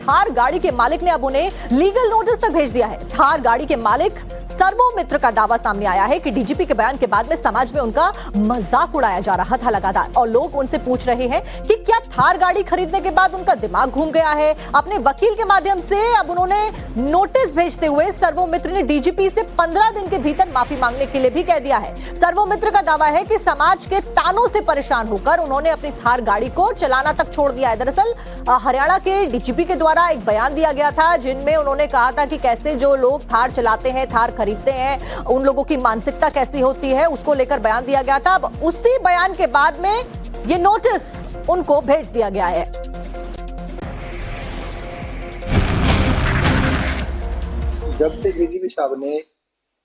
थार गाड़ी के मालिक ने अब उन्हें लीगल नोटिस तक भेज दिया है। थार गाड़ी के मालिक सर्वो मित्र का दावा सामने आया है कि डीजीपी के बयान के बाद में समाज में उनका मजाक उड़ाया जा रहा था लगातार, और लोग उनसे पूछ रहे हैं कि क्या थार गाड़ी खरीदने के बाद उनका दिमाग घूम गया है। अपने वकील के माध्यम से अब उन्होंने नोटिस भेजते हुए सर्वो मित्र ने डीजीपी से 15 दिन के भीतर माफी मांगने के लिए भी कह दिया है। सर्वो मित्र का दावा है कि समाज के तानों से परेशान होकर उन्होंने अपनी थार गाड़ी को चलाना तक छोड़ दिया है। दरअसल हरियाणा के डीजीपी के द्वारा एक बयान दिया गया था जिनमें उन्होंने कहा था कि कैसे जो लोग थार चलाते हैं, थार खरीदते हैं, उन लोगों की मानसिकता कैसी होती है, उसको लेकर बयान दिया गया था। अब उसी बयान के बाद में ये नोटिस उनको भेज दिया गया है। जब से डीजीपी साहब ने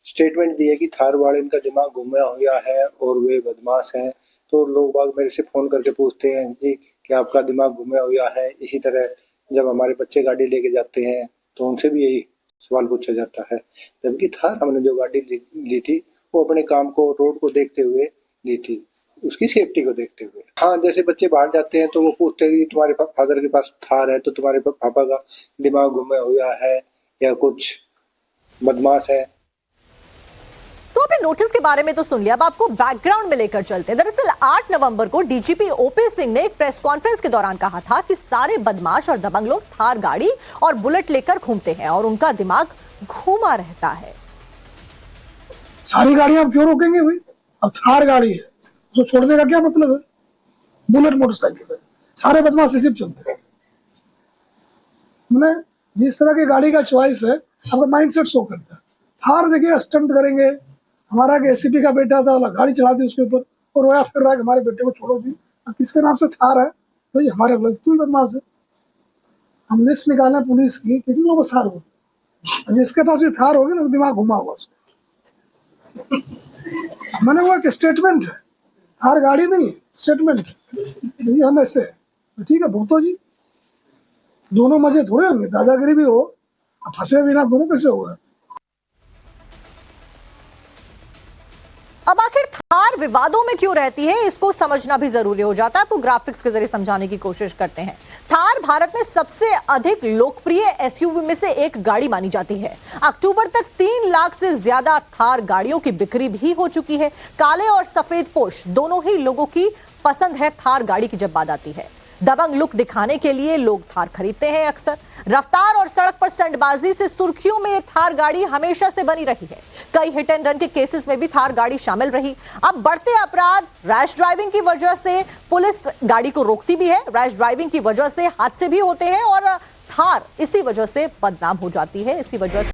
स्टेटमेंट दी है कि थार वाले इनका दिमाग घूमा हुआ है और वे बदमाश हैं, तो लोग बाग मेरे से फोन करके पूछते हैं जी कि आपका दिमाग घूमा हुआ है। इसी तरह जब हमारे बच्चे गाड़ी लेके जाते हैं तो उनसे भी यही सवाल पूछा जाता है। जबकि थार हमने जो गाड़ी ली थी वो अपने काम को, रोड को देखते हुए ली थी, उसकी सेफ्टी को देखते हुए। हाँ, जैसे बच्चे बाहर जाते हैं तो वो पूछते हैं कि तुम्हारे फादर के पास थार है तो तुम्हारे पापा का दिमाग घूमा हुआ है या कुछ बदमाश है। तो आपने नोटिस के बारे में तो सुन लिया, अब आपको बैकग्राउंड में लेकर चलते हैं। दरअसल 8 नवंबर को डीजीपी ओपी सिंह ने एक प्रेस कॉन्फ्रेंस के दौरान कहा था कि सारे बदमाश और दबंग लोग थार गाड़ी और बुलेट लेकर घूमते हैं और उनका दिमाग घूमा रहता है। सारी गाड़ियां आप क्यों रोकेंगे भाई? अब थार गाड़ी है तो छोड़ने का क्या मतलब है? बुलेट मोटरसाइकिल है, सारे बदमाश इसी पे चलते हैं। मैंने जिस तरह की गाड़ी का चॉइस है आपका माइंडसेट शो करता है। थार देखिए स्टंट करेंगे, हमारा एसीपी का बेटा था गाड़ी चला दी उसके ऊपर और रोया फिर रहा है कि हमारे बेटे को छोड़ो जी। किसके नाम से थार है भाई? हमारे तू ही बदमाश है। हम लिस्ट निकालना पुलिस की कितने लोगों को थार हो, जिसके पास भी थार होगी ना दिमाग घुमा होगा उसको। मैंने वो एक स्टेटमेंट है, थार गाड़ी नहीं स्टेटमेंट जी। हम ऐसे ठीक है भुगतो जी, दोनों मजे थोड़े होंगे, दादागिरी भी हो, फंसे बिना दोनों कैसे होगा? अब आखिर थार विवादों में क्यों रहती है, इसको समझना भी जरूरी हो जाता है। आपको ग्राफिक्स के जरिए समझाने की कोशिश करते हैं। थार भारत में सबसे अधिक लोकप्रिय एसयूवी में से एक गाड़ी मानी जाती है। अक्टूबर तक 3 लाख से ज्यादा थार गाड़ियों की बिक्री भी हो चुकी है। काले और सफेद पोश दोनों ही लोगों की पसंद है थार गाड़ी की जब बात आती है। दबंग लुक दिखाने के लिए लोग थार खरीदते हैं अक्सर। रफ्तार और सड़क पर स्टंटबाजी से सुर्खियों में थार गाड़ी हमेशा से बनी रही है। कई हिट एंड रन के केसेस में भी थार गाड़ी शामिल रही। अब बढ़ते अपराध, रैश ड्राइविंग की वजह से पुलिस गाड़ी को रोकती भी है। रैश ड्राइविंग की वजह से हादसे भी होते हैं और थार इसी वजह से बदनाम हो जाती है। इसी वजह से